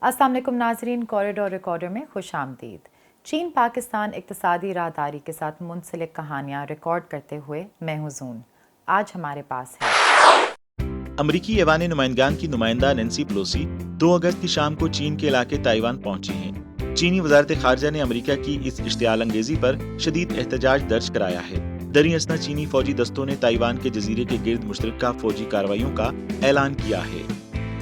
अस्सलाम वालेकुम नाजरीन, कॉरिडोर रिकॉर्डर में खुश आमदीद। चीन पाकिस्तान इक्तिसादी राहदारी के साथ मुंसलिक कहानियाँ रिकॉर्ड करते हुए मैं हूँ जून। आज हमारे पास है अमरीकी ऐवान नुमाइंदगान की नुमाइंदा नैन्सी पेलोसी 2 अगस्त की शाम को चीन के इलाके ताइवान पहुंची हैं। चीनी वजारत खारजा ने अमरीका की इस इश्तियाल अंगेजी पर शदीद एहतजाज दर्ज कराया है। दरी असना चीनी फौजी दस्तों ने ताइवान के जजीरे के गिर्द मुश्तरका फौजी कार्रवाइयों का ऐलान किया है।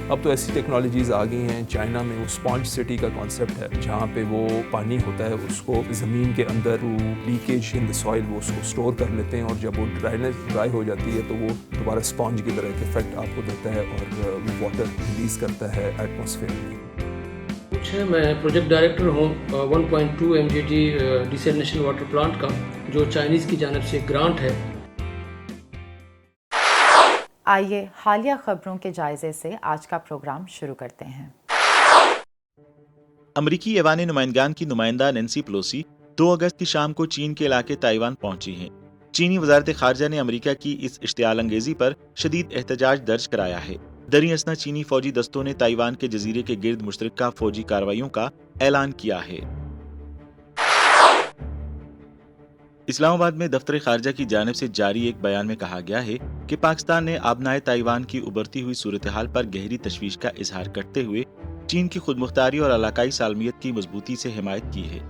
अब तो ऐसी टेक्नोलॉजीज़ आ गई हैं। चाइना में वो स्पॉन्ज सिटी का कॉन्सेप्ट है, जहाँ पे वो पानी होता है उसको ज़मीन के अंदर लीकेज इन द सॉइल वो उसको स्टोर कर लेते हैं, और जब वो ड्राई हो जाती है तो वो दोबारा स्पॉन्ज की तरह एक इफेक्ट आपको देता है और वो वाटर रिलीज़ करता है एटमॉस्फेयर में। मैं प्रोजेक्ट डायरेक्टर हूँ 1.2 MGD डिसैलिनेशन वाटर प्लांट का, जो चाइनीज़ की जानिब से ग्रांट है। आइए हालिया खबरों के जायजे से आज का प्रोग्राम शुरू करते हैं। अमरीकी ऐवान नुमाइंदगान की नुमाइंदा नैन्सी पेलोसी 2 अगस्त की शाम को चीन के इलाके ताइवान पहुंची हैं। चीनी वजारत खारजा ने अमरीका की इस इश्तियाल अंगेजी पर शदीद एहतजाज दर्ज कराया है। दरी असना चीनी फौजी दस्तों ने ताइवान के जजीरे के गिर्द मुश्तरका फौजी कार्रवाइयों का ऐलान किया है। इस्लामाबाद में दफ्तर खारजा की जानिब से जारी एक बयान में कहा गया है कि पाकिस्तान ने आबनाए ताइवान की उभरती हुई सूरत हाल पर गहरी तशवीश का इजहार करते हुए चीन की खुदमुख्तारी और इलाकाई सालमियत की मजबूती से हिमायत की है।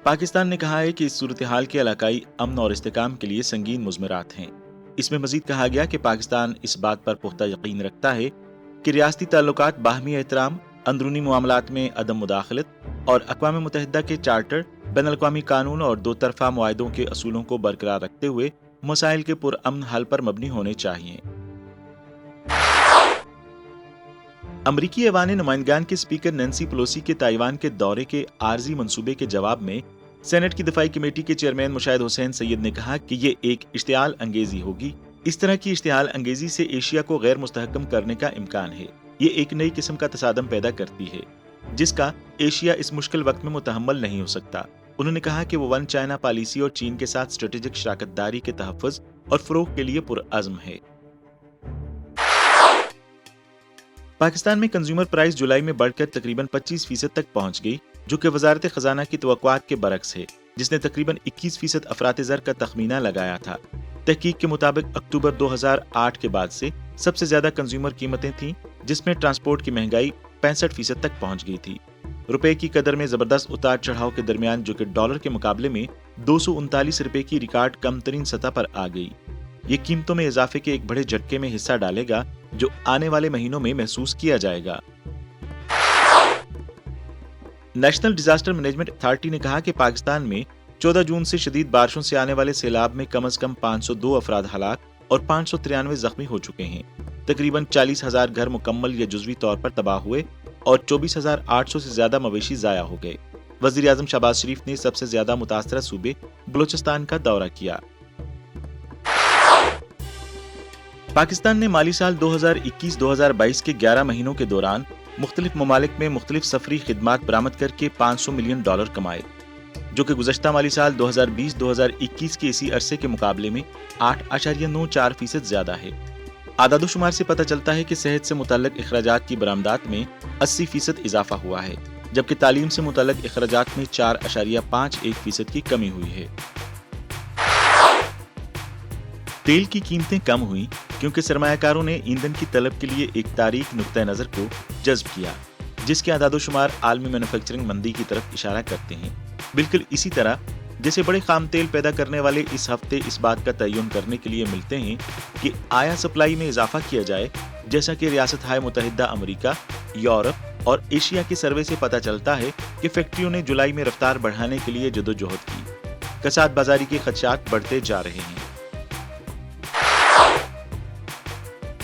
पाकिस्तान ने कहा है कि इस सूरत हाल के इलाकाई अमन और इस्तेकाम के लिए संगीन मुज़मरात हैं। इसमें मजीद कहा गया कि पाकिस्तान इस बात पर पुख्ता यकीन रखता है कि रियासती ताल्लुकात, बाहमी एहतराम, अंदरूनी मामलात में अदम मुदाखलत और अक़वाम मुत्तहिदा के चार्टर, बैनुल-अक़वामी कानून और दो तरफा मुआहदों के असूलों को बरकरार रखते हुए मसाइल के पुरअमन हल पर मबनी होने चाहिए। अमरीकी ऐवान नुमाइंदगान के स्पीकर नैन्सी पेलोसी के ताइवान के दौरे के आर्जी मंसूबे के जवाब में सेनेट की दफाई कमेटी के चेयरमैन मुशाहिद हुसैन सैयद ने कहा कि ये एक इश्तियाल अंगेजी होगी। इस तरह की इश्तियाल अंगेजी से एशिया को गैर मुस्तहकम करने का इम्कान है। ये एक नई किस्म का तसादम पैदा करती है जिसका एशिया इस मुश्किल वक्त में मुतहम्मल नहीं हो सकता। उन्होंने कहा कि वो वन चाइना पॉलिसी और चीन के साथ स्ट्रेटेजिक शराकतदारी के तहफ़्फ़ुज़ और फ़रोग़ के लिए पुरअज़्म है। पाकिस्तान में कंज्यूमर प्राइस जुलाई में बढ़कर तकरीबन 25% तक पहुंच गई, जो कि वजारत खजाना की तवक्कुआत के बरक्स है, जिसने तकरीबन 21% अफरात ज़र का तखमीना लगाया था। तहकीक के मुताबिक अक्टूबर 2008 के बाद से सबसे ज्यादा कंज्यूमर कीमतें थीं, जिसमें ट्रांसपोर्ट की महंगाई 65% तक पहुंच गई थी। रुपए की कदर में जबरदस्त उतार चढ़ाव के दरमियान, जो कि डॉलर के मुकाबले में 239 रुपए की रिकॉर्ड कम तरीन सतह पर आ गई। ये कीमतों में इजाफे के एक बड़े झटके में हिस्सा डालेगा, जो आने वाले महीनों में महसूस किया जाएगा। नेशनल डिजास्टर मैनेजमेंट अथॉरिटी ने कहा कि पाकिस्तान में 14 जून से शदीद बारिशों से आने वाले सैलाब में कम से कम 502 अफराद हलाक और 593 जख्मी हो चुके हैं। तकरीबन 40,000 घर मुकम्मल या जुज़वी तौर पर तबाह हुए और 24,800 से ज्यादा मवेशी जाया हो गए। वज़ीर आज़म शहबाज शरीफ ने सबसे ज्यादा मुतासरा सूबे बलोचिस्तान का दौरा किया। पाकिस्तान ने माली साल 2021-2022 के 11 महीनों के दौरान मुख्तलिफ ममालिक में मुख्तलिफ सफरी खिदमात बरामद करके $500 मिलियन कमाए, जो कि गुज़श्ता माली साल 2020-2021 के इसी अरसे के मुकाबले में 8.94% ज्यादा है। आदादोशुमार से पता चलता है कि सेहत से मुतल्लिक इखराजात की बरामदात में 80% इजाफा हुआ है, जबकि तालीम से मुतल्लिक इखराजात में 4.51% की कमी हुई है। तेल की कीमतें कम हुई क्योंकि सरमायाकारों ने ईंधन की तलब के लिए एक तारीख नुक्ता नजर को जज्ब किया, जिसके आदादोशुमार आलमी मैन्युफैक्चरिंग मंदी की तरफ इशारा करते हैं। बिल्कुल इसी तरह जैसे बड़े खाम तेल पैदा करने वाले इस हफ्ते इस बात का तयन करने के लिए मिलते हैं कि आया सप्लाई में इजाफा किया जाए, जैसा कि रियासत-ए मुत्तहिदा अमेरिका, यूरोप और एशिया के सर्वे से पता चलता है कि फैक्ट्रियों ने जुलाई में रफ्तार बढ़ाने के लिए जदोजहद की। कसाद बाजारी के खदशात बढ़ते जा रहे हैं।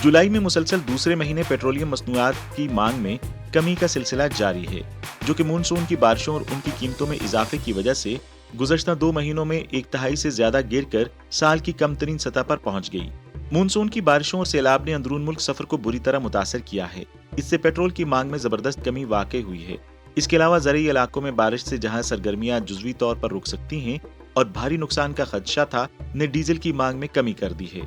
जुलाई में मुसलसल दूसरे महीने पेट्रोलियम मसनूआत की मांग में कमी का सिलसिला जारी है, जो कि मानसून की बारिशों और उनकी कीमतों में इजाफे की वजह से गुज़श्ता 2 महीनों में 1/3 से ज्यादा गिरकर साल की कम तरीन सतह पर पहुंच गई। मानसून की बारिशों और सैलाब ने अंदरून मुल्क सफर को बुरी तरह मुतासर किया है। इससे पेट्रोल की मांग में जबरदस्त कमी वाक़ई हुई है। इसके अलावा ज़रूरी इलाकों में बारिश से जहां सरगर्मियां जुज़वी तौर पर रुक सकती हैं और भारी नुकसान का खदशा था, ने डीजल की मांग में कमी कर दी है।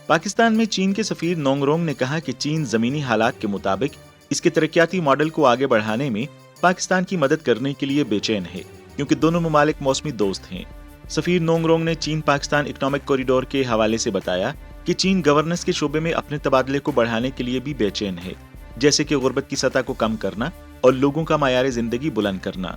पाकिस्तान में चीन के सफीर नोंगरोंग ने कहा कि चीन जमीनी हालात के मुताबिक इसके तरक्याती मॉडल को आगे बढ़ाने में पाकिस्तान की मदद करने के लिए बेचैन है, क्योंकि दोनों ममालिक मौसमी दोस्त हैं। सफीर नोंगरोंग ने चीन पाकिस्तान इकोनॉमिक कॉरिडोर के हवाले से बताया कि चीन गवर्नेंस के शोबे में अपने तबादले को बढ़ाने के लिए भी बेचैन है, जैसे कि गुर्बत की सतह को कम करना और लोगों का मायार जिंदगी बुलंद करना।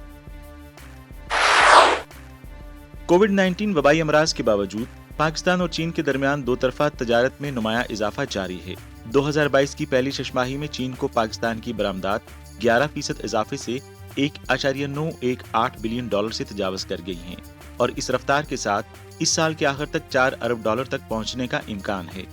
कोविड-19 वबाई अमराज के बावजूद पाकिस्तान और चीन के दरमियान दो तरफा तजारत में नुमाया इजाफा जारी है। 2022 की पहली छमाही में चीन को पाकिस्तान की बरामदात 11% इजाफे से $1.918 बिलियन से तजावज कर गई हैं और इस रफ्तार के साथ इस साल के आखिर तक $4 अरब तक पहुंचने का इम्कान है।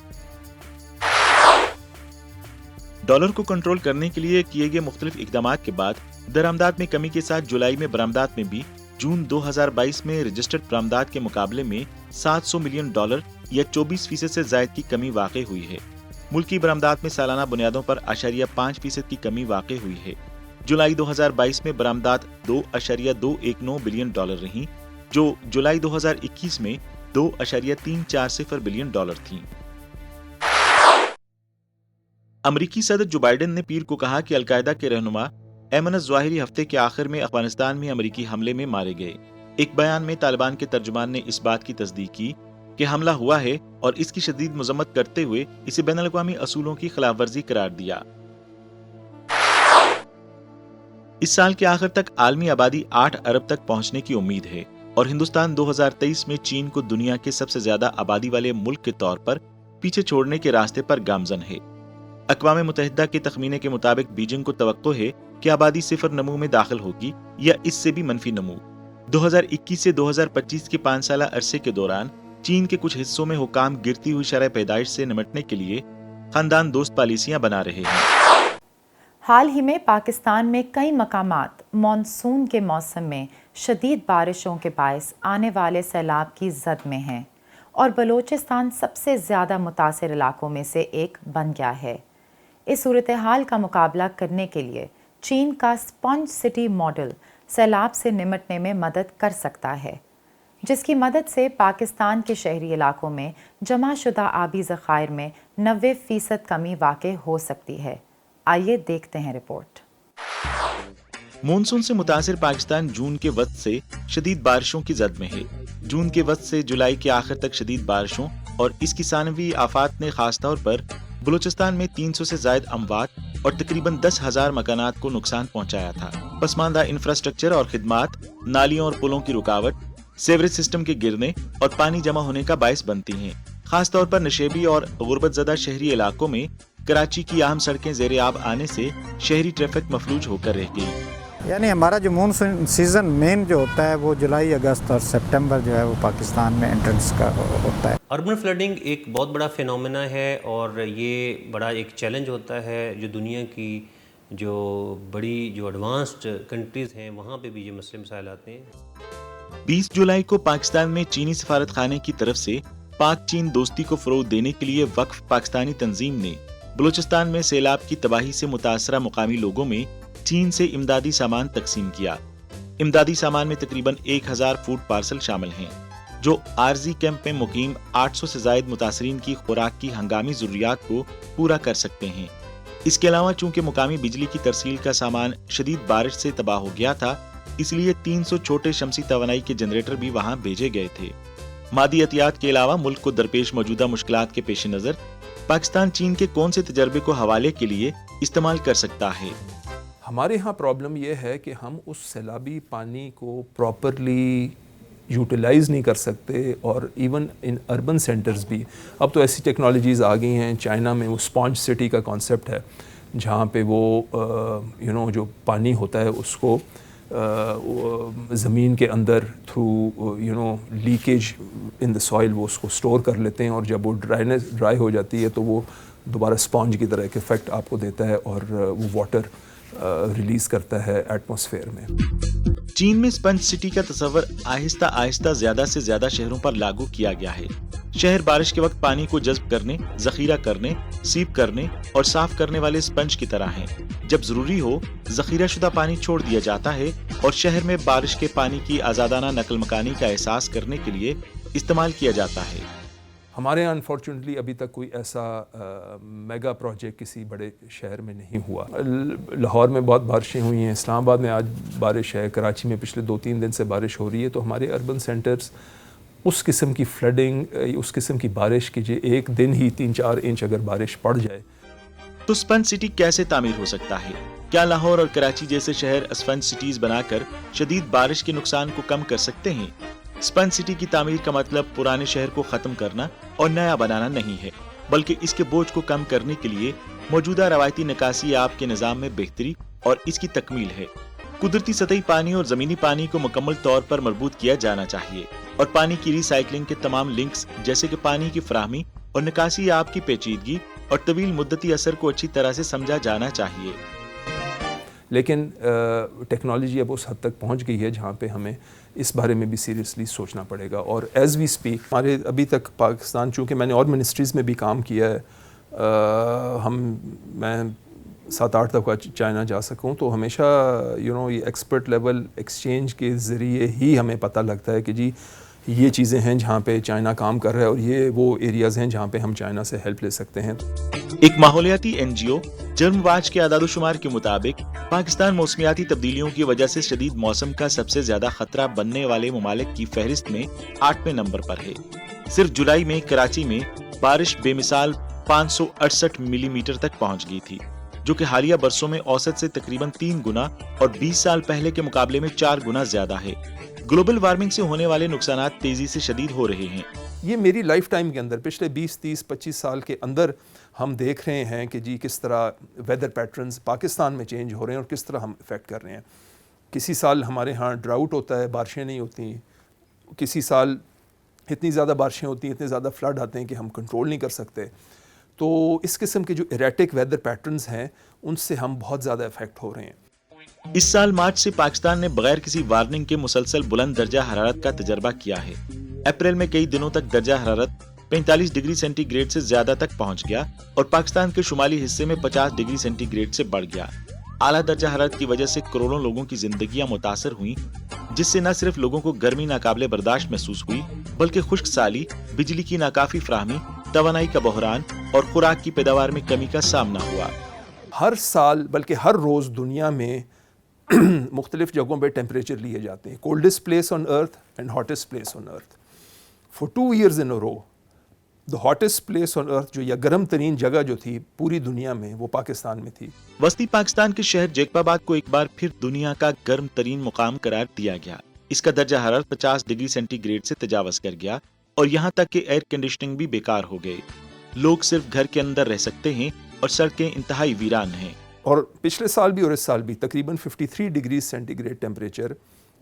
डॉलर को कंट्रोल करने के लिए किए गए मुख्तलिफ इकदामात के बाद दरामदात में कमी के साथ जुलाई में बरामदात में भी जून 2022 में रजिस्टर्ड बरामदात के मुकाबले में $700 मिलियन या 24% से ज्यादा की कमी वाक़ई हुई है। मुल्की बरामदात में सालाना बुनियादों पर 0.5% की कमी वाक़ई हुई है। जुलाई 2022 में बरामदात $2.219 बिलियन रहीं, जो जुलाई 2021 में $2.340 बिलियन थी। अमरीकी सदर जो बाइडेन ने पीर को कहा कि अलकायदा के रहनुमा ऐमन ज़वाहिरी हफ्ते के आखिर में अफगानिस्तान में अमरीकी हमले में मारे गए। एक बयान में तालिबान के तर्जुमान ने इस बात की तस्दीक की कि हमला हुआ है और इसकी शदीद मजम्मत करते हुए इसे बैनुल-अक़वामी असूलों की खिलाफ वर्जी करार दिया। इस साल के आखिर तक आलमी आबादी 8 अरब तक पहुंचने की उम्मीद है और हिंदुस्तान 2023 में चीन को दुनिया के सबसे ज्यादा आबादी वाले मुल्क के तौर पर पीछे छोड़ने के रास्ते पर गामजन है। अक़वाम मुत्तहिदा के तखमीने के मुताबिक बीजिंग को तवक्को है कि आबादी सिफर नमू में दाखिल होगी या इससे भी मनफी नमू। 2021 से 2025 के 5 साला अरसे के दौरान चीन के कुछ हिस्सों में हुकाम गिरती हुई शरह पैदाइश से निपटने के लिए खानदान दोस्त पॉलिसियां बना रहे हैं। हाल ही में पाकिस्तान में कई मकामात मॉनसून के मौसम में शदीद बारिशों के बायस आने वाले सैलाब की जद में हैं और बलूचिस्तान सबसे ज़्यादा मुतासिर इलाकों में से एक बन गया है। इस सूरत हाल का मुकाबला करने के लिए चीन का स्पंज सिटी मॉडल सैलाब से निपटने में मदद कर सकता है, जिसकी मदद से पाकिस्तान के शहरी इलाकों में जमा शुदा आबी ज़खायर में 90% कमी वाक़ई हो सकती है। आइए देखते हैं रिपोर्ट। मॉनसून से मुतासिर पाकिस्तान जून के वक्त से शदीद बारिशों की जद में है। जून के वक्त से जुलाई के आखिर तक शदीद बारिशों और इसकी सानवी आफात ने खास तौर पर बलूचिस्तान में 300 से ज्यादा अमवात और तकरीबन 10,000 मकानात को नुकसान पहुंचाया था। पसमानदा इंफ्रास्ट्रक्चर और खिदमात, नालियों और पुलों की रुकावट, सेवरेज सिस्टम के गिरने और पानी जमा होने का बायस बनती हैं। खास तौर पर नशेबी और गुर्बत ज़दा शहरी इलाकों में कराची की अहम सड़कें ज़ेरे आब आने से शहरी ट्रैफिक मफलूज होकर रह गई। यानी हमारा जो मानसून सीज़न मेन जो होता है वो जुलाई, अगस्त और सितंबर जो है वो पाकिस्तान में एंट्रेंस का होता है। अर्बन फ्लडिंग एक बहुत बड़ा फिनोमेना है और ये बड़ा एक चैलेंज होता है जो दुनिया की जो एडवांस्ड कंट्रीज़ हैं वहाँ पे भी ये मसले मसाइल आते हैं। 20 जुलाई को पाकिस्तान में चीनी सफारत खाने की तरफ से पाक चीन दोस्ती को फरोग देने के लिए वक्फ पाकिस्तानी तंजीम ने बलूचिस्तान में सैलाब की तबाही से मुतासरा मुकामी लोगों में चीन से इमदादी सामान तकसीम किया। इमदादी सामान में तकरीबन 1000 फूड पार्सल शामिल हैं, जो आरजी कैंप में मुकीम 800 से ज्यादा मुतासरीन की खुराक की हंगामी जरूरियात को पूरा कर सकते हैं। इसके अलावा चूंकि मुकामी बिजली की तरसील का सामान शदीद बारिश से तबाह हो गया था, इसलिए 300 छोटे शमसी तवानाई के जनरेटर भी वहां भेजे गए थे। मादी एहतियात के अलावा मुल्क को दरपेश मौजूदा मुश्किलात के पेश नजर पाकिस्तान चीन के कौन से तजर्बे को हवाले के लिए इस्तेमाल कर सकता है? हमारे यहाँ प्रॉब्लम ये है कि हम उस सैलाबी पानी को प्रॉपरली यूटिलाइज़ नहीं कर सकते और इवन इन अर्बन सेंटर्स भी अब तो ऐसी टेक्नोलॉजीज़ आ गई हैं। चाइना में वो स्पॉन्ज सिटी का कॉन्सेप्ट है, जहाँ पे वो जो पानी होता है उसको ज़मीन के अंदर through leakage in the soil वो उसको स्टोर कर लेते हैं और जब वो ड्राई हो जाती है तो वो दोबारा स्पॉन्ज की तरह एक इफ़ेक्ट आपको देता है और वो वाटर रिलीज़ करता है एटमॉस्फेयर में। चीन में स्पंज सिटी का तस्वर आहिस्ता आहिस्ता ज्यादा से ज्यादा शहरों पर लागू किया गया है। शहर बारिश के वक्त पानी को जज्ब करने, जखीरा करने, सीप करने और साफ करने वाले स्पंज की तरह हैं। जब जरूरी हो जखीरा शुदा पानी छोड़ दिया जाता है और शहर में बारिश के पानी की आजादाना नकल मकानी का एहसास करने के लिए इस्तेमाल किया जाता है। ہمارے یہاں انفارچونیٹلی ابھی تک کوئی ایسا میگا پروجیکٹ کسی بڑے شہر میں نہیں ہوا. لاہور میں بہت بارشیں ہوئی ہیں, اسلام آباد میں آج بارش ہے, کراچی میں پچھلے 2-3 دن سے بارش ہو رہی ہے. تو ہمارے اربن سینٹرز اس قسم کی فلڈنگ, اس قسم کی بارش کی ایک دن ہی 3-4 انچ اگر بارش پڑ جائے. تو اسپنج سٹی کیسے تعمیر ہو سکتا ہے؟ کیا لاہور اور کراچی جیسے شہر اسپنج سٹیز بنا کر شدید بارش کے نقصان کو کم کر سکتے ہیں؟ اسپنج سٹی کی تعمیر کا مطلب پرانے شہر کو ختم کرنا اور نیا بنانا نہیں ہے، بلکہ اس کے بوجھ کو کم کرنے کے لیے موجودہ روایتی نکاسی آب کے نظام میں بہتری اور اس کی تکمیل ہے. قدرتی سطحی پانی اور زمینی پانی کو مکمل طور پر مربوط کیا جانا چاہیے اور پانی کی ری سائیکلنگ کے تمام لنکس جیسے کہ پانی کی فراہمی اور نکاسی آب کی پیچیدگی اور طویل مدتی اثر کو اچھی طرح سے سمجھا جانا چاہیے. لیکن ٹیکنالوجی اب اس حد تک پہنچ گئی ہے جہاں پہ ہمیں اس بارے میں بھی سیریسلی سوچنا پڑے گا. اور ایز وی اسپیک ہمارے ابھی تک پاکستان، چونکہ میں نے اور منسٹریز میں بھی کام کیا ہے، میں 7-8 دفعہ چائنا جا سکوں، تو ہمیشہ یہ ایکسپرٹ لیول ایکسچینج کے ذریعے ہی ہمیں پتہ لگتا ہے کہ جی یہ چیزیں ہیں جہاں پہ چائنا کام کر رہا ہے اور یہ وہ ایریاز ہیں جہاں پہ ہم چائنا سے ہیلپ لے سکتے ہیں. ایک ماحولیاتی این جی او جرم واچ کے اعداد و شمار کے مطابق پاکستان موسمیاتی تبدیلیوں کی وجہ سے شدید موسم کا سب سے زیادہ خطرہ بننے والے ممالک کی فہرست میں 8ویں نمبر پر ہے. صرف جولائی میں کراچی میں بارش بے مثال 568 ملی میٹر تک پہنچ گئی تھی، جو کہ حالیہ برسوں میں اوسط سے تقریباً 3 گنا اور 20 سال پہلے کے مقابلے میں 4 گنا زیادہ ہے. گلوبل وارمنگ سے ہونے والے نقصانات تیزی سے شدید ہو رہے ہیں. یہ میری لائف ٹائم کے اندر پچھلے 20, 30, 25 سال کے اندر ہم دیکھ رہے ہیں کہ جی کس طرح ویدر پیٹرنز پاکستان میں چینج ہو رہے ہیں اور کس طرح ہم افیکٹ کر رہے ہیں. کسی سال ہمارے ہاں ڈراؤٹ ہوتا ہے، بارشیں نہیں ہوتی، کسی سال اتنی زیادہ بارشیں ہوتی ہیں، اتنے زیادہ فلڈ آتے ہیں کہ ہم کنٹرول نہیں کر سکتے. تو اس قسم کے جو ایریٹک ویدر پیٹرنز ہیں ان سے ہم بہت زیادہ افیکٹ ہو رہے ہیں. اس سال مارچ سے پاکستان نے بغیر کسی وارننگ کے مسلسل بلند درجہ حرارت کا تجربہ کیا ہے. اپریل میں کئی دنوں تک درجہ حرارت 45 ڈگری سینٹی گریڈ سے زیادہ تک پہنچ گیا اور پاکستان کے شمالی حصے میں 50 ڈگری سینٹی گریڈ سے بڑھ گیا. اعلیٰ درجہ حرارت کی وجہ سے کروڑوں لوگوں کی زندگیاں متاثر ہوئیں، جس سے نہ صرف لوگوں کو گرمی ناقابل برداشت محسوس ہوئی بلکہ خشک سالی، بجلی کی ناکافی فراہمی، توانائی کا بحران اور خوراک کی پیداوار میں کمی کا سامنا ہوا. ہر سال بلکہ ہر روز دنیا میں مختلف جگہوں پہ ٹیمپریچر لیے جاتے ہیں. Coldest place on earth and hottest place on earth. For 2 years in a row the hottest place on earth جو یا گرم ترین جگہ جو تھی پوری دنیا میں وہ پاکستان میں تھی. وسطی پاکستان کے شہر جیکب آباد کو ایک بار پھر دنیا کا گرم ترین مقام قرار دیا گیا. اس کا درجہ حرارت 50 ڈگری سینٹی گریڈ سے تجاوز کر گیا اور یہاں تک کہ ایئر کنڈیشننگ بھی بیکار ہو گئے. لوگ صرف گھر کے اندر رہ سکتے ہیں اور سڑکیں انتہائی ویران ہیں. اور پچھلے سال بھی اور اس سال بھی تقریباً 53 degree centigrade temperature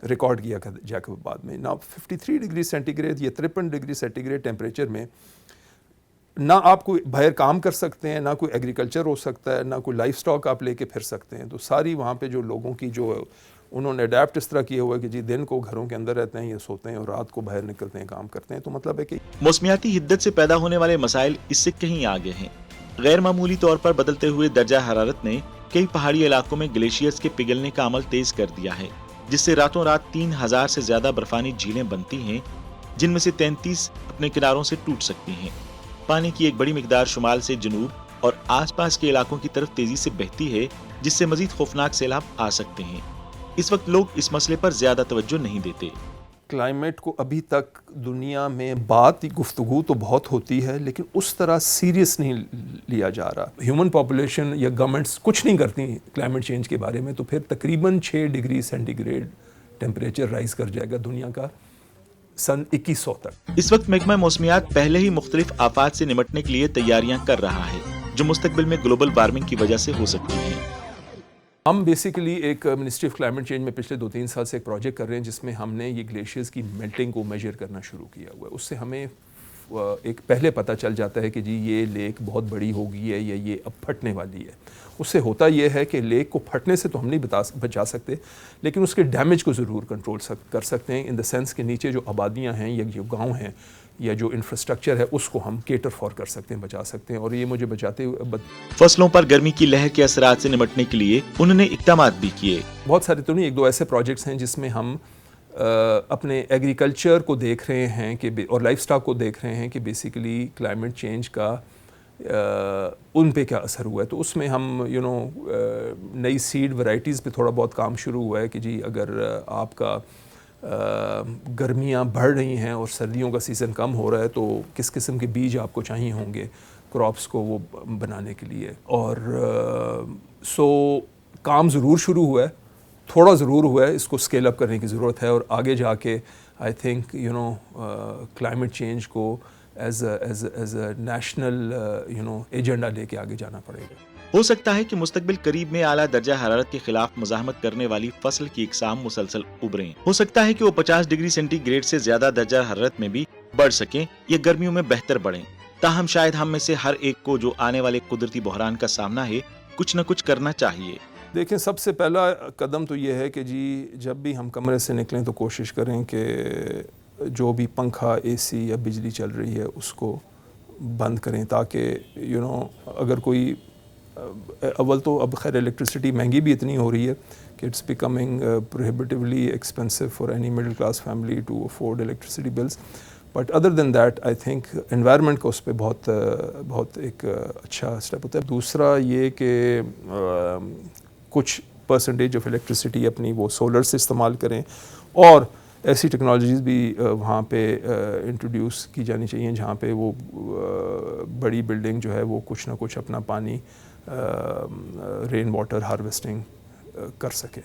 record کیا جیکب آباد میں. نا 53 ڈگری سینٹی گریڈ یا 53 ڈگری سینٹی گریڈ ٹیمپریچر میں نہ آپ کوئی باہر کام کر سکتے ہیں، نہ کوئی ایگریکلچر ہو سکتا ہے، نہ کوئی لائف سٹاک آپ لے کے پھر سکتے ہیں. تو ساری وہاں پہ جو لوگوں کی جو انہوں نے اڈیپٹ اس طرح کیا ہوا ہے کہ جی دن کو گھروں کے اندر رہتے ہیں یا سوتے ہیں اور رات کو باہر نکلتے ہیں، کام کرتے ہیں. تو مطلب ہے کہ موسمیاتی حدت سے پیدا ہونے والے مسائل اس سے کہیں آگے ہیں. غیر معمولی طور پر بدلتے ہوئے درجہ حرارت نے کئی پہاڑی علاقوں میں گلیشیئرز کے پگھلنے کا عمل تیز کر دیا ہے، جس سے راتوں رات 3000 سے زیادہ برفانی جھیلیں بنتی ہیں، جن میں سے 33 اپنے کناروں سے ٹوٹ سکتی ہیں. پانی کی ایک بڑی مقدار شمال سے جنوب اور آس پاس کے علاقوں کی طرف تیزی سے بہتی ہے، جس سے مزید خوفناک سیلاب آ سکتے ہیں. اس وقت لوگ اس مسئلے پر زیادہ توجہ نہیں دیتے. کلائمیٹ کو ابھی تک دنیا میں بات گفتگو تو بہت ہوتی ہے لیکن اس طرح سیریس نہیں لیا جا رہا. ہیومن پاپولیشن یا گورنمنٹس کچھ نہیں کرتی کلائمیٹ چینج کے بارے میں، تو پھر تقریباً 6 degree centigrade temperature rise کر جائے گا دنیا کا سن 2100 تک. اس وقت محکمہ موسمیات پہلے ہی مختلف آفات سے نمٹنے کے لیے تیاریاں کر رہا ہے جو مستقبل میں گلوبل وارمنگ کی وجہ سے ہو سکتی ہیں. ہم بیسیکلی ایک منسٹری آف کلائمیٹ چینج میں پچھلے 2-3 سال سے ایک پروجیکٹ کر رہے ہیں جس میں ہم نے یہ گلیشیئرز کی میلٹنگ کو میجر کرنا شروع کیا ہوا ہے. اس سے ہمیں ایک پہلے پتہ چل جاتا ہے کہ جی یہ لیک بہت بڑی ہو گئی ہے یا یہ اب پھٹنے والی ہے. اس سے ہوتا یہ ہے کہ لیک کو پھٹنے سے تو ہم نہیں بچا سکتے لیکن اس کے ڈیمیج کو ضرور کنٹرول کر سکتے ہیں، ان دا سینس کہ نیچے جو آبادیاں ہیں یا جو گاؤں ہیں یا جو انفراسٹرکچر ہے اس کو ہم کیٹر فار کر سکتے ہیں، بچا سکتے ہیں. اور یہ مجھے بچاتے ہوئے فصلوں پر گرمی کی لہر کے اثرات سے نمٹنے کے لیے انہوں نے اقدامات بھی کیے. بہت سارے تو نہیں، 1-2 ایسے پروجیکٹس ہیں جس میں ہم اپنے ایگریکلچر کو دیکھ رہے ہیں کہ اور لائف سٹاک کو دیکھ رہے ہیں کہ بیسیکلی کلائمیٹ چینج کا ان پہ کیا اثر ہوا ہے. تو اس میں ہم نئی سیڈ ورائٹیز پہ تھوڑا بہت کام شروع ہوا ہے کہ جی اگر آپ کا گرمیاں بڑھ رہی ہیں اور سردیوں کا سیزن کم ہو رہا ہے تو کس قسم کے بیج آپ کو چاہیے ہوں گے کراپس کو وہ بنانے کے لیے. اور سو کام ضرور شروع ہوا ہے, تھوڑا ضرور ہوا ہے, اس کو اسکیل اپ کرنے کی ضرورت ہے, اور آگے جا کے آئی تھنک کلائمیٹ چینج کو ایز اے نیشنل ایجنڈا لے کے آگے جانا پڑے گا. ہو سکتا ہے کہ مستقبل قریب میں اعلیٰ درجہ حرارت کے خلاف مزاحمت کرنے والی فصل کی اقسام مسلسل ابھریں. ہو سکتا ہے کہ وہ 50 ڈگری سینٹی گریڈ سے زیادہ درجہ حرارت میں بھی بڑھ سکیں یا گرمیوں میں بہتر بڑھیں. تاہم شاید ہم میں سے ہر ایک کو جو آنے والے قدرتی بحران کا سامنا ہے کچھ نہ کچھ کرنا چاہیے. دیکھیں, سب سے پہلا قدم تو یہ ہے کہ جی جب بھی ہم کمرے سے نکلیں تو کوشش کریں کہ جو بھی پنکھا, اے سی یا بجلی چل رہی ہے اس کو بند کریں, تاکہ اگر کوئی اول تو اب خیر الیکٹرسٹی مہنگی بھی اتنی ہو رہی ہے کہ it's becoming prohibitively expensive for any middle class family to afford electricity bills. But other than that I think environment کا اس پہ بہت ایک اچھا اسٹیپ ہوتا ہے. دوسرا یہ کہ کچھ پرسنٹیج آف الیکٹرسٹی اپنی وہ سولر سے استعمال کریں, اور ایسی ٹیکنالوجیز بھی وہاں پہ انٹروڈیوس کی جانی چاہیے جہاں پہ وہ بڑی بلڈنگ جو ہے وہ کچھ نہ کچھ اپنا پانی رین واٹر ہارویسٹنگ کر سکے.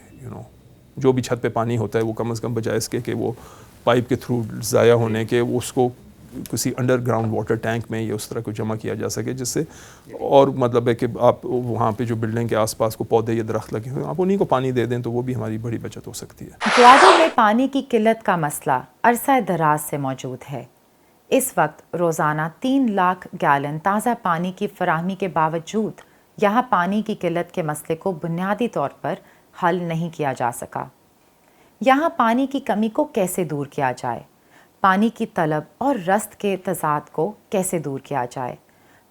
جو بھی چھت پہ پانی ہوتا ہے وہ کم از کم بجائے اس کے کہ وہ پائپ کے تھرو ضائع ہونے کے, اس کو کسی انڈر گراؤنڈ واٹر ٹینک میں یا اس طرح کو جمع کیا جا سکے, جس سے اور مطلب ہے کہ آپ وہاں پہ جو بلڈنگ کے آس پاس کو پودے یا درخت لگے ہوئے ہیں آپ انہیں کو پانی دے دیں تو وہ بھی ہماری بڑی بچت ہو سکتی ہے. گوادر میں پانی کی قلت کا مسئلہ عرصہ دراز سے موجود ہے. اس وقت روزانہ 3 لاکھ گیلن تازہ پانی کی فراہمی کے باوجود یہاں پانی کی قلت کے مسئلے کو بنیادی طور پر حل نہیں کیا جا سکا. یہاں پانی کی کمی کو کیسے دور کیا جائے, پانی کی طلب اور رست کے تضاد کو کیسے دور کیا جائے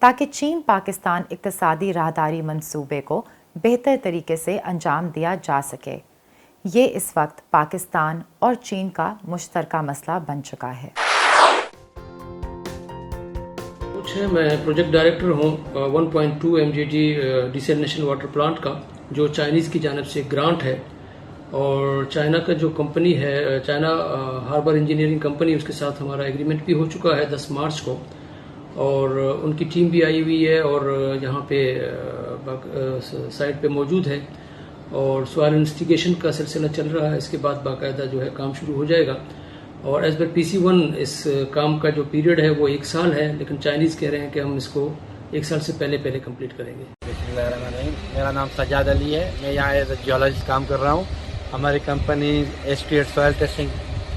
تاکہ چین پاکستان اقتصادی راہداری منصوبے کو بہتر طریقے سے انجام دیا جا سکے, یہ اس وقت پاکستان اور چین کا مشترکہ مسئلہ بن چکا ہے. میں پروجیکٹ ڈائریکٹر ہوں 1.2 MGD ڈیسیلینیشن واٹر پلانٹ کا, جو چائنیز کی جانب سے گرانٹ ہے, اور چائنا کا جو کمپنی ہے چائنا ہاربر انجینئرنگ کمپنی, اس کے ساتھ ہمارا ایگریمنٹ بھی ہو چکا ہے 10 مارچ کو, اور ان کی ٹیم بھی آئی ہوئی ہے اور یہاں پہ سائٹ پہ موجود ہے, اور سوائل انویسٹیگیشن کا سلسلہ چل رہا ہے. اس کے بعد باقاعدہ جو ہے کام شروع ہو جائے گا, اور ایز پر PC1 اس کام کا جو پیریڈ ہے وہ 1 سال ہے, لیکن چائنیز کہہ رہے ہیں کہ ہم اس کو 1 سال سے پہلے کمپلیٹ کریں گے. بسم اللہ الرحمن الرحیم. میرا نام سجاد علی ہے, میں یہاں ایز اے جیولوجسٹ کام کر رہا ہوں. ہماری کمپنی ایسٹریٹ سوائل ٹیسٹنگ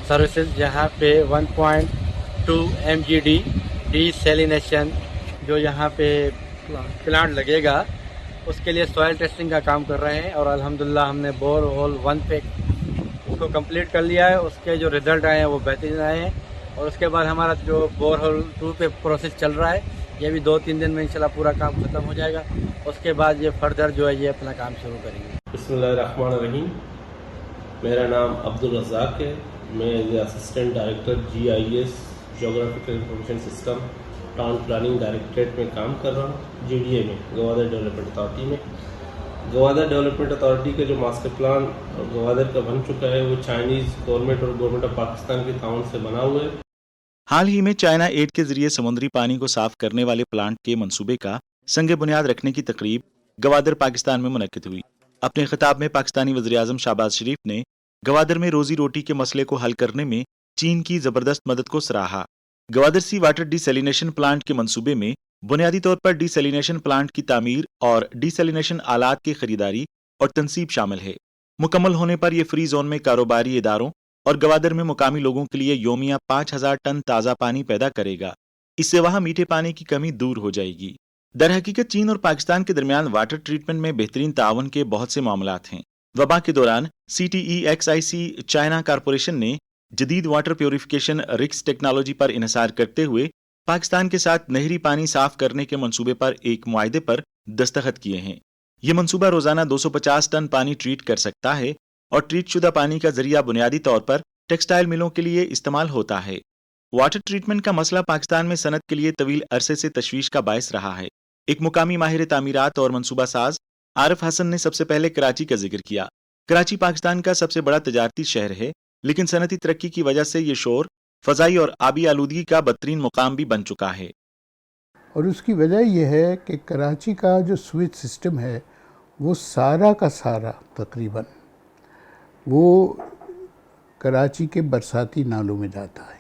سروسز, جہاں پہ 1.2 MGD ڈیسیلینیشن جو یہاں پہ پلانٹ لگے گا اس کے لیے سوائل ٹیسٹنگ کا کام کر رہے ہیں, اور الحمدللہ ہم نے بور ہول 1 پہ اس کو کمپلیٹ کر لیا ہے. اس کے جو ریزلٹ آئے ہیں وہ بہترین آئے ہیں, اور اس کے بعد ہمارا جو بور ہول 2 پہ پروسیس چل رہا ہے یہ بھی 2-3 دن میں انشاءاللہ پورا کام ختم ہو جائے گا. اس کے بعد یہ فردر جو ہے یہ اپنا کام شروع کریں گے. بسم اللہ الرحمن الرحیم. میرا نام عبدالرزاق ہے, میں as a assistant director GIS geographical information system town planning directorate میں کام کر رہا ہوں, GDA میں, گوادر ڈیولپمنٹ اتھارٹی میں. گوادر ڈیولپمنٹ اتھارٹی کا جو ماسٹر پلان گوادر کا بن چکا ہے وہ چائنیز گورنمنٹ اور گورنمنٹ آف پاکستان کے تعاون سے بنا ہوا ہے. حال ہی میں چائنا ایڈ کے ذریعے سمندری پانی کو صاف کرنے والے پلانٹ کے منصوبے کا سنگ بنیاد رکھنے کی تقریب گوادر پاکستان میں منعقد ہوئی. اپنے خطاب میں پاکستانی وزیراعظم شہباز شریف نے گوادر میں روزی روٹی کے مسئلے کو حل کرنے میں چین کی زبردست مدد کو سراہا. گوادر سی واٹر ڈی سیلینیشن پلانٹ کے منصوبے میں بنیادی طور پر ڈی سیلینیشن پلانٹ کی تعمیر اور ڈی سیلینیشن آلات کی خریداری اور تنصیب شامل ہے. مکمل ہونے پر یہ فری زون میں کاروباری اداروں اور گوادر میں مقامی لوگوں کے لیے یومیہ 5000 ٹن تازہ پانی پیدا کرے گا. اس سے وہاں میٹھے پانی کی کمی دور ہو جائے گی. در حقیقت چین اور پاکستان کے درمیان واٹر ٹریٹمنٹ میں بہترین تعاون کے بہت سے معاملات ہیں. وبا کے دوران CTEXIC چائنا کارپوریشن نے جدید واٹر پیوریفیکیشن رکس ٹیکنالوجی پر انحصار کرتے ہوئے پاکستان کے ساتھ نہری پانی صاف کرنے کے منصوبے پر ایک معاہدے پر دستخط کیے ہیں. یہ منصوبہ روزانہ 250 ٹن پانی ٹریٹ کر سکتا ہے اور ٹریٹ شدہ پانی کا ذریعہ بنیادی طور پر टेक्सटाइल मिलों के लिए इस्तेमाल होता है। वाटर ट्रीटमेंट का मसला पाकिस्तान में सनत के लिए तवील अरसे से तशवीश का बायस रहा है। एक मुकामी माहिर तामीरात और मनसूबा साज आरिफ हसन ने सबसे पहले कराची का जिक्र किया। कराची पाकिस्तान का सबसे बड़ा तजारती शहर है, लेकिन सनती तरक्की की वजह से ये शोर, फ़ज़ाई और आबी आलूदगी का बदतरीन मुकाम भी बन चुका है। और उसकी वजह यह है कि कराची का जो स्विच सिस्टम है वो सारा का सारा तकरीबन वो कराची के बरसाती नालों में जाता है।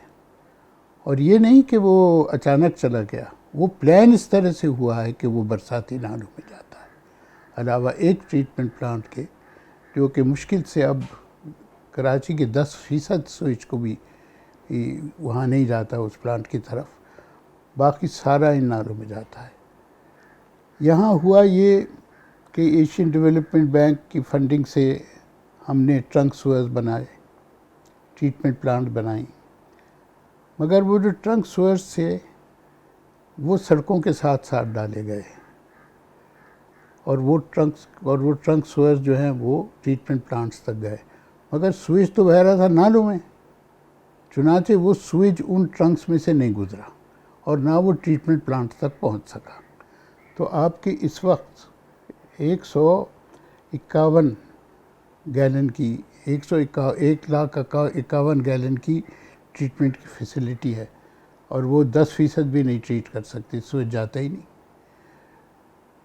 और ये नहीं कि वो अचानक चला गया, वो प्लान इस तरह से हुआ है कि वो बरसाती नालों में जाता है, अलावा एक ट्रीटमेंट प्लांट के, जो कि मुश्किल से अब कराची के 10% स्विच को भी वहाँ नहीं जाता उस प्लांट की तरफ, बाकी सारा इन नालों में जाता है। यहाँ हुआ ये कि एशियन डेवलपमेंट बैंक की फंडिंग से हमने ट्रंक सुअर्स बनाए, ट्रीटमेंट प्लांट बनाई, मगर वो जो ट्रंक सुअर्स थे वो सड़कों के साथ साथ डाले गए और वो ट्रंक सुअर्स जो हैं वो ट्रीटमेंट प्लांट्स तक गए, मगर स्विच तो बह रहा था नालों में, चुनाचे वो स्विच उन ट्रंक्स में से नहीं गुजरा और ना वो ट्रीटमेंट प्लांट तक पहुंच सका। तो आपकी इस वक्त 151 गैलन की 1,51 गैलन की ट्रीटमेंट की फैसिलिटी है और वो 10% भी नहीं ट्रीट कर सकती, स्विच जाता ही नहीं।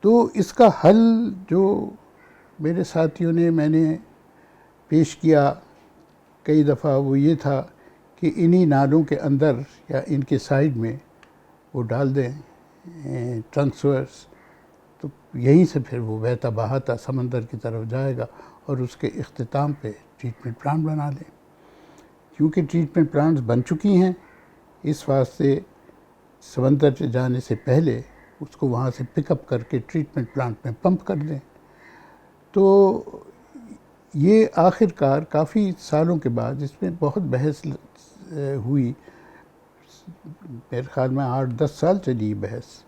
तो इसका हल जो मेरे साथियों ने मैंने पेश किया कई दफ़ा वो ये था कि इन्हीं नालों के अंदर या इनके साइड में वो डाल दें ट्रंक सुअर्स, तो यहीं से फिर वो बहता बहाता समंदर की तरफ जाएगा और उसके इख्तिताम पे ट्रीटमेंट प्लांट बना लें। क्योंकि ट्रीटमेंट प्लांट्स बन चुकी हैं, इस वास्ते समंदर से जाने से पहले उसको वहाँ से पिकअप करके ट्रीटमेंट प्लांट में पंप कर दें। तो ये आखिरकार काफ़ी सालों के बाद इसमें बहुत बहस हुई, मेरे ख्याल में 8-10 साल चली बहस।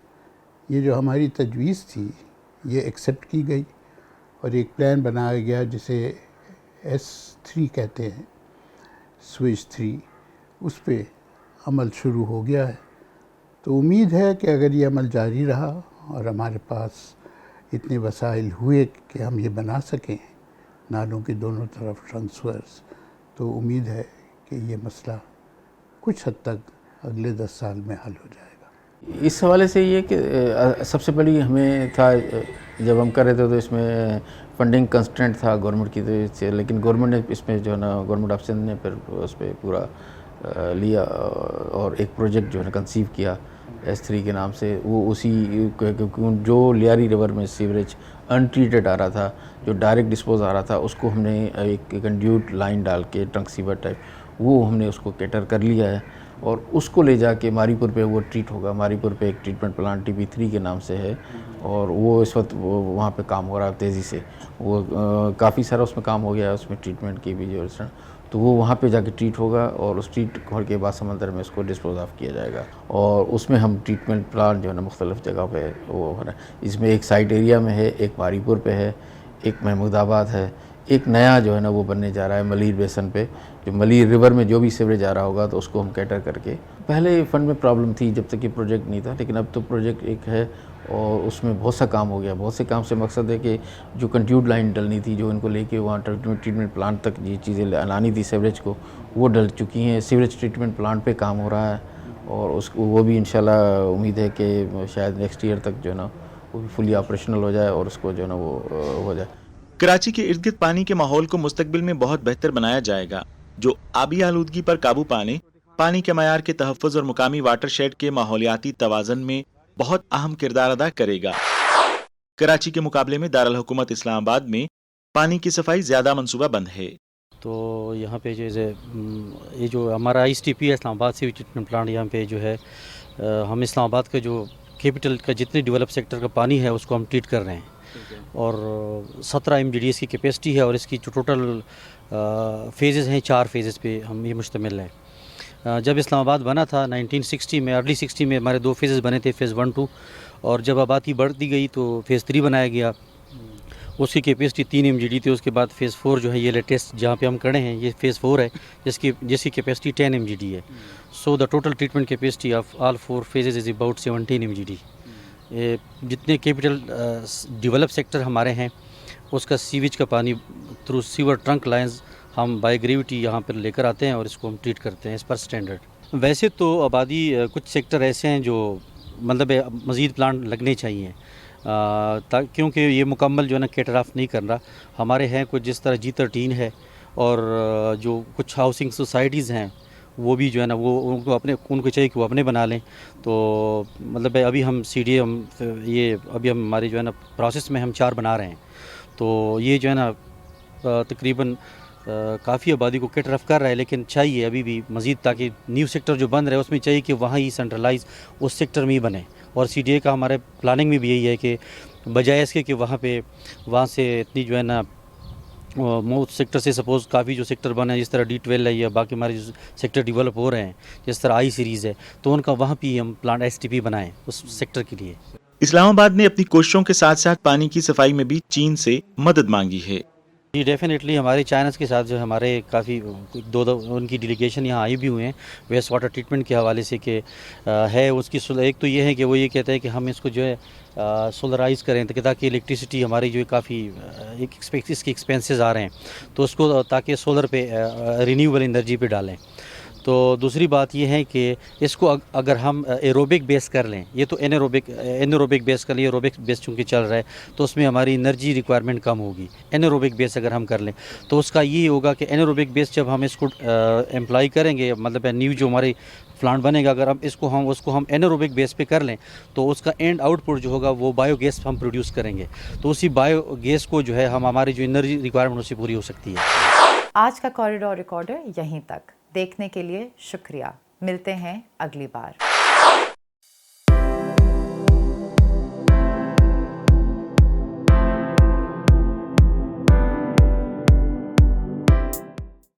ये जो हमारी तजवीज़ थी ये एक्सेप्ट की गई और एक प्लान बनाया गया जिसे S3 कहते हैं, स्विच 3, उस पे अमल शुरू हो गया है। तो उम्मीद है कि अगर ये अमल जारी रहा और हमारे पास इतने वसाइल हुए कि हम ये बना सकें नालों की दोनों तरफ ट्रंक सुअर्स, तो उम्मीद है कि ये मसला कुछ हद तक अगले 10 साल में हल हो जाएगा। इस हवाले से ये कि सबसे बड़ी हमें था, जब हम कर रहे थे तो इसमें फंडिंग कंस्ट्रेंट था गवर्नमेंट की तरफ से, लेकिन गवर्नमेंट ने इसमें जो है ना, गवर्नमेंट ऑफ सिंध ने फिर उस पर पूरा लिया और एक प्रोजेक्ट जो है ना कंसीव किया S3 के नाम से। वो उसी जो लियारी रिवर में सीवरेज अनट्रीटेड आ रहा था, जो डायरेक्ट डिस्पोज आ रहा था, उसको हमने एक कंड्यूट लाइन डाल के ट्रंक सीवर टाइप वो हमने उसको कैटर कर लिया है और उसको ले जाके मारीपुर पे वो ट्रीट होगा। मारीपुर पे एक ट्रीटमेंट प्लांट TP3 के नाम से है और वो इस वक्त वहाँ पे काम हो रहा है तेज़ी से। वो काफ़ी सारा उसमें काम हो गया है, उसमें ट्रीटमेंट की भी जो है, तो वो वहाँ पे जाके ट्रीट होगा और उस ट्रीट होने के बाद समंदर में उसको डिस्पोज ऑफ किया जाएगा और उसमें हम ट्रीटमेंट प्लांट जो है ना मुख्तलिफ़ जगह पे वो हो रहा है। इसमें एक साइड एरिया में है, एक मारीपुर पे है, एक महमूदाबाद है, एक नया जो है ना वो बनने जा रहा है मलीर बेसन पे, जो मलीर रिवर में जो भी सीवरेज आ रहा होगा तो उसको हम कैटर करके। पहले फंड में प्रॉब्लम थी जब तक ये प्रोजेक्ट नहीं था, लेकिन अब तो प्रोजेक्ट एक है और उसमें बहुत सा काम हो गया। बहुत से काम से मकसद है कि जो कंट्यूट लाइन डलनी थी, जो इनको लेके वहाँ ट्रीटमेंट प्लांट तक ये चीज़ें लानी थी सीवरेज को, वो डल चुकी हैं। सीवरेज ट्रीटमेंट प्लांट पे काम हो रहा है और उसको वो भी इंशाल्लाह उम्मीद है कि शायद नेक्स्ट ईयर तक जो है ना वो फुली ऑपरेशनल हो जाए और उसको जो है ना वो हो जाए। कराची के इर्द गिर्द पानी के माहौल को मुस्तकबिल में बहुत बेहतर बनाया जाएगा, जो आबी आलूदगी पर काबू पाने, पानी के मयार के तहफ़्फ़ुज़ और मुकामी वाटर शेड के माहौलियाती तवाज़न में बहुत अहम किरदार अदा करेगा। कराची के मुकाबले में दारुल हुकूमत इस्लामाबाद में पानी की सफाई ज़्यादा मंसूबा बंद है। तो यहाँ पे जैसे ये जो हमारा ISTP है इस्लामाबाद सीवेज ट्रीटमेंट प्लांट, यहाँ पे जो है हम इस्लामाबाद का जो कैपिटल का जितने डेवलप सेक्टर का पानी है उसको हम ट्रीट कर रहे हैं और 17 MGD इसकी कैपेसिटी है और इसकी जो टोटल फेजेज़ हैं 4 फेजेज़ पे हम ये मुश्तमिल है। जब इस्लामाबाद बना था 1960 में, अर्ली 60 में हमारे 2 फेजेज़ बने थे, फ़ेज़ 1-2, और जब आबादी बढ़ती गई तो फ़ेज़ 3 बनाया गया। اس کی کیپیسٹی 3 MGD تھی. اس کے بعد فیز 4 جو ہے یہ لیٹسٹ جہاں پہ ہم کھڑے ہیں یہ فیز 4 ہے جس کی کیپیسٹی 10 MGD ہے. So the total treatment capacity of all 4 phases is about 17 MGD. جتنے کیپٹل ڈیولپ سیکٹر ہمارے ہیں اس کا سیویج کا پانی تھرو سیور ٹرنک لائنز ہم بائی گریوٹی یہاں پر لے کر آتے ہیں اور اس کو ہم ٹریٹ کرتے ہیں اس پر اسٹینڈرڈ. ویسے تو آبادی کچھ سیکٹر ایسے ہیں جو مطلب مزید پلانٹ لگنے چاہیے کیونکہ یہ مکمل جو ہے نا کیٹر آف نہیں کر رہا. ہمارے ہیں کچھ جس طرح G13 ہے اور جو کچھ ہاؤسنگ سوسائٹیز ہیں وہ بھی جو ہے نا وہ ان کو چاہیے کہ وہ اپنے بنا لیں. تو مطلب ابھی ہم CDA ابھی ہم ہماری جو ہے نا پروسیس میں ہم 4 بنا رہے ہیں. تو یہ جو ہے نا تقریباً کافی آبادی کو کیٹر آف کر رہا ہے لیکن چاہیے ابھی بھی مزید تاکہ نیو سیکٹر جو بن رہے ہیں اس میں چاہیے کہ وہاں ہی سینٹرلائز اس سیکٹر میں ہی بنے. اور CDA کا ہمارے پلاننگ میں بھی یہی ہے کہ بجائے اس کے کہ وہاں سے اتنی جو ہے نا سیکٹر سے سپوز کافی جو سیکٹر بنے ہیں جس طرح D12 ہے یا باقی ہمارے جو سیکٹر ڈیولپ ہو رہے ہیں جس طرح I سیریز ہے تو ان کا وہاں بھی ہم پلانٹ STP بنائیں اس سیکٹر کے لیے. اسلام آباد نے اپنی کوششوں کے ساتھ ساتھ پانی کی صفائی میں بھی چین سے مدد مانگی ہے. جی ڈیفینیٹلی ہمارے چائناز کے ساتھ جو ہمارے کافی ان کی ڈیلیگیشن یہاں آئی بھی ہوئے ہیں ویسٹ واٹر ٹریٹمنٹ کے حوالے سے کہ ہے اس کی ایک تو یہ ہے کہ وہ یہ کہتے ہیں کہ ہم اس کو جو ہے سولرائز کریں تاکہ الیکٹریسٹی ہماری جو ہے کافی اس کے ایکسپینسز آ رہے ہیں تو اس کو تاکہ سولر پہ رینیوبل انرجی پہ ڈالیں. تو دوسری بات یہ ہے کہ اس کو اگر ہم ایروبک بیس کر لیں یہ تو انیروبک بیس کر لیں ایروبک بیس چونکہ چل رہا ہے تو اس میں ہماری انرجی ریکوائرمنٹ کم ہوگی. انیروبک بیس اگر ہم کر لیں تو اس کا یہ ہوگا کہ انیروبک بیس جب ہم اس کو امپلائی کریں گے مطلب نیو جو ہماری پلانٹ بنے گا اگر ہم اس کو ہم انیروبک بیس پہ کر لیں تو اس کا اینڈ آؤٹ پٹ جو ہوگا وہ بایو گیس ہم پروڈیوس کریں گے. تو اسی بایو گیس کو جو ہے ہماری جو انرجی ریکوائرمنٹ اس سے پوری ہو سکتی ہے. آج کا کوریڈور ریکارڈر یہیں تک. دیکھنے کے لیے شکریہ. ملتے ہیں اگلی بار.